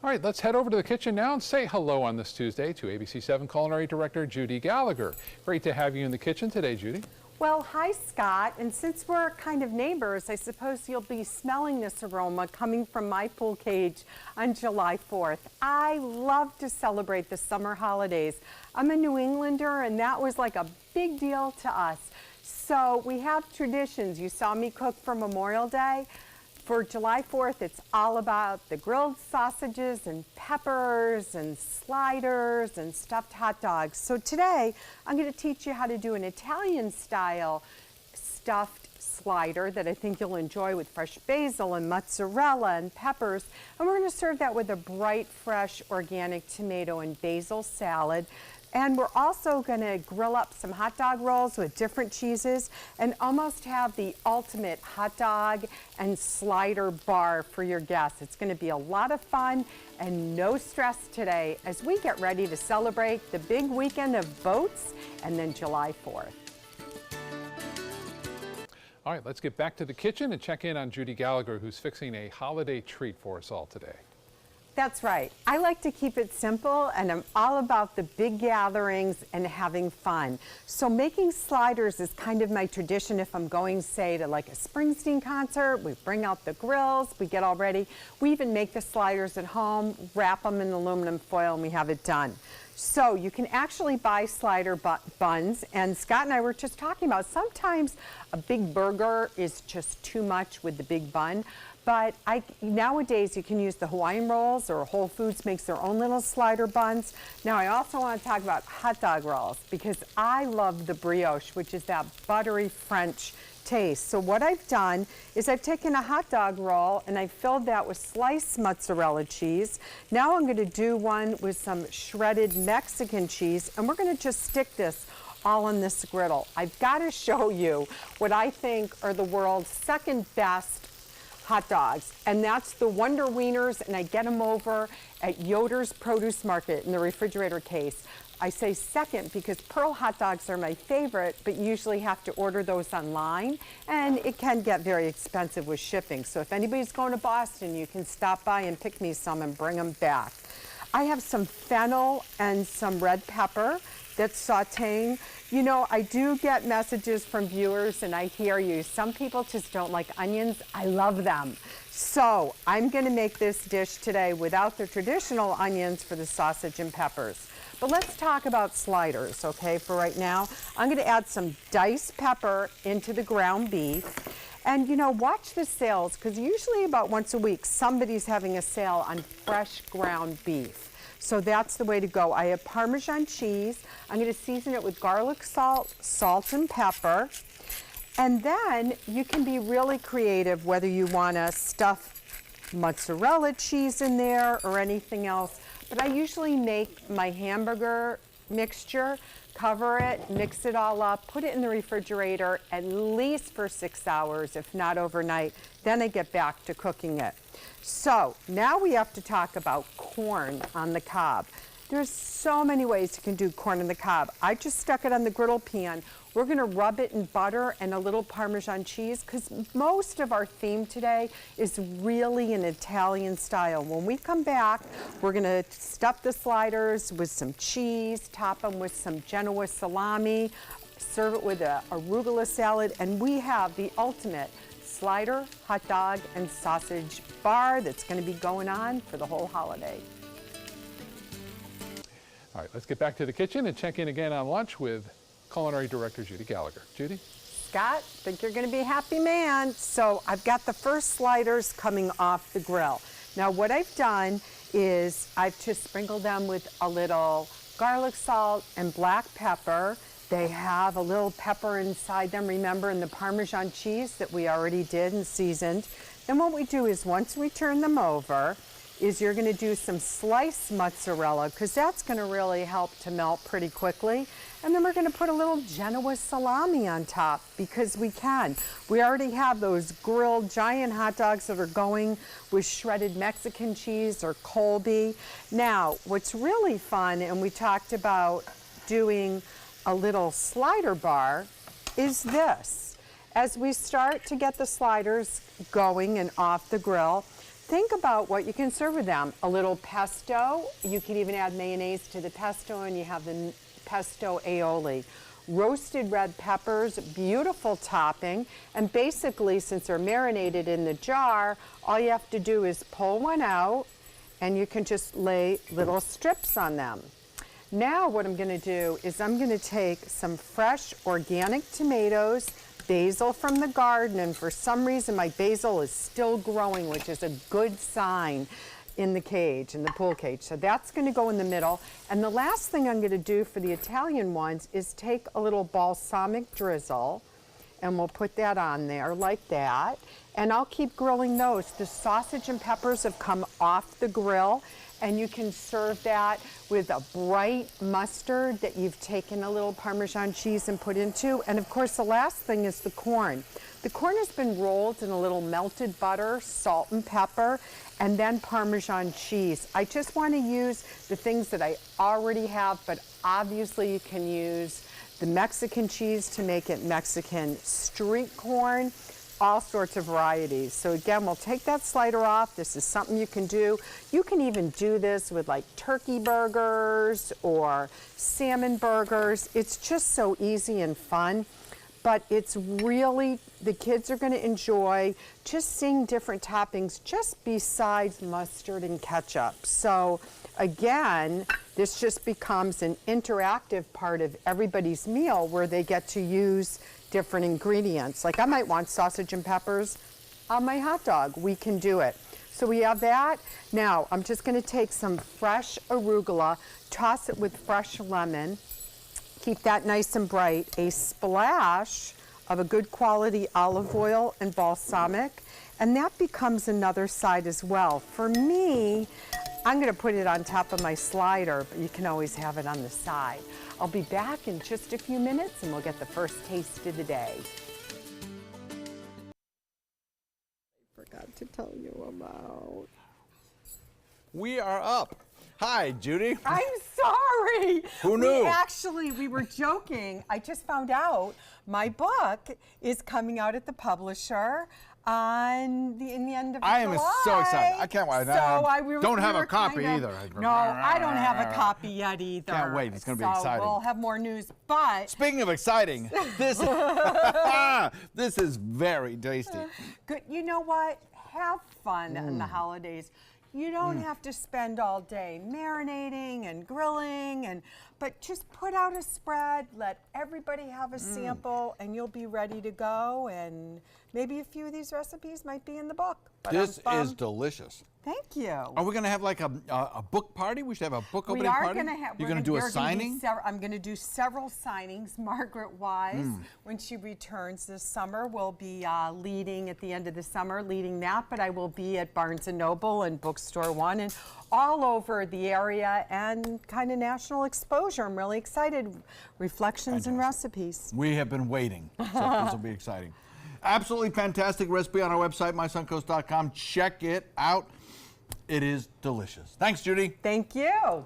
All right, let's head over to the kitchen now and say hello on this Tuesday to ABC7 Culinary Director Judy Gallagher. Great to have you in the kitchen today, Judy. Well, hi, Scott. And since we're kind of neighbors, I suppose you'll be smelling this aroma coming from my pool cage on July 4th. I love to celebrate the summer holidays. I'm a New Englander, and that was like a big deal to us. So we have traditions. You saw me cook for Memorial Day. For July 4th, it's all about the grilled sausages and peppers and sliders and stuffed hot dogs. So today, I'm going to teach you how to do an Italian-style stuffed slider that I think you'll enjoy with fresh basil and mozzarella and peppers. And we're going to serve that with a bright, fresh, organic tomato and basil salad. And we're also going to grill up some hot dog rolls with different cheeses and almost have the ultimate hot dog and slider bar for your guests. It's going to be a lot of fun and no stress today as we get ready to celebrate the big weekend of boats and then July 4th. All right, let's get back to the kitchen and check in on Judy Gallagher, who's fixing a holiday treat for us all today. That's right. I like to keep it simple, and I'm all about the big gatherings and having fun. So making sliders is kind of my tradition. If I'm going, say, to like a Springsteen concert, we bring out the grills, we get all ready. We even make the sliders at home, wrap them in aluminum foil, and we have it done. So you can actually buy slider buns, and Scott and I were just talking about sometimes a big burger is just too much with the big bun. But nowadays you can use the Hawaiian rolls, or Whole Foods makes their own little slider buns. Now I also want to talk about hot dog rolls because I love the brioche, which is that buttery French taste. So what I've done is I've taken a hot dog roll and I filled that with sliced mozzarella cheese. Now I'm going to do one with some shredded Mexican cheese, and we're going to just stick this all on this griddle. I've got to show you what I think are the world's second best hot dogs, and that's the Wonder Wieners, and I get them over at Yoder's Produce Market in the refrigerator case. I say second because Pearl hot dogs are my favorite, but you usually have to order those online, and it can get very expensive with shipping. So if anybody's going to Boston, you can stop by and pick me some and bring them back. I have some fennel and some red pepper that's sauteing. You know, I do get messages from viewers, and I hear you. Some people just don't like onions. I love them. So I'm going to make this dish today without the traditional onions for the sausage and peppers. But let's talk about sliders, okay, for right now. I'm going to add some diced pepper into the ground beef. And, you know, watch the sales, because usually about once a week, somebody's having a sale on fresh ground beef. So that's the way to go. I have Parmesan cheese. I'm going to season it with garlic salt and pepper. And then you can be really creative whether you want to stuff mozzarella cheese in there or anything else. But I usually make my hamburger mixture, cover it, mix it all up, put it in the refrigerator at least for 6 hours, if not overnight. Then I get back to cooking it. So now we have to talk about corn on the cob. There's so many ways you can do corn on the cob. I just stuck it on the griddle pan. We're going to rub it in butter and a little Parmesan cheese because most of our theme today is really an Italian style. When we come back, we're going to stuff the sliders with some cheese, top them with some Genoa salami, serve it with a arugula salad, and we have the ultimate slider, hot dog, and sausage bar that's going to be going on for the whole holiday. All right, let's get back to the kitchen and check in again on lunch with Culinary Director Judy Gallagher. Judy? Scott, I think you're going to be a happy man. So I've got the first sliders coming off the grill. Now what I've done is I've just sprinkled them with a little garlic salt and black pepper. They have a little pepper inside them, remember, in the Parmesan cheese that we already did and seasoned. Then what we do is once we turn them over, is you're going to do some sliced mozzarella because that's going to really help to melt pretty quickly. And then we're going to put a little Genoa salami on top because we can. We already have those grilled giant hot dogs that are going with shredded Mexican cheese or Colby. Now, what's really fun, and we talked about doing a little slider bar, is this. As we start to get the sliders going and off the grill, think about what you can serve with them. A little pesto. You can even add mayonnaise to the pesto, and you have the pesto aioli. Roasted red peppers, beautiful topping. And basically, since they're marinated in the jar, all you have to do is pull one out, and you can just lay little strips on them. Now what I'm going to do is I'm going to take some fresh organic tomatoes, basil from the garden, and for some reason my basil is still growing, which is a good sign in the cage, in the pool cage. So that's going to go in the middle. And the last thing I'm going to do for the Italian ones is take a little balsamic drizzle, and we'll put that on there like that. And I'll keep grilling those. The sausage and peppers have come off the grill, and you can serve that with a bright mustard that you've taken a little Parmesan cheese and put into. And of course, the last thing is the corn. The corn has been rolled in a little melted butter, salt and pepper, and then Parmesan cheese. I just want to use the things that I already have, but obviously you can use the Mexican cheese to make it Mexican street corn, all sorts of varieties. So again, we'll take that slider off. This is something you can do. You can even do this with like turkey burgers or salmon burgers. It's just so easy and fun. But it's really, the kids are going to enjoy just seeing different toppings just besides mustard and ketchup. So again, this just becomes an interactive part of everybody's meal where they get to use different ingredients. Like I might want sausage and peppers on my hot dog. We can do it. So we have that. Now I'm just going to take some fresh arugula, toss it with fresh lemon, keep that nice and bright, a splash of a good quality olive oil and balsamic, and that becomes another side as well. For me, I'm going to put it on top of my slider, but you can always have it on the side. I'll be back in just a few minutes and we'll get the first taste of the day. I forgot to tell you about. We are up. Hi, Judy. I'm sorry. Who knew? We were joking. I just found out my book is coming out at the publisher in the end of July. I am so excited. I can't wait. Don't have a copy either. No, I don't have a copy yet either. Can't wait. It's going to be exciting. We'll have more news. But speaking of exciting, this this is very tasty. good. You know what? Have fun in the holidays. You don't have to spend all day marinating and grilling, but just put out a spread, let everybody have a sample, and you'll be ready to go. And maybe a few of these recipes might be in the book. But This is delicious. Thank you. Are we going to have like a book party? We should have a book opening party? You're going to do a signing? I'm going to do several signings. Margaret Wise, when she returns this summer, will be leading at the end of the summer, leading that. But I will be at Barnes & Noble and Bookstore One and all over the area and kind of national exposure. I'm really excited. Reflections and recipes. We have been waiting, so this will be exciting. Absolutely fantastic recipe on our website, mysuncoast.com. Check it out. It is delicious. Thanks, Judy. Thank you.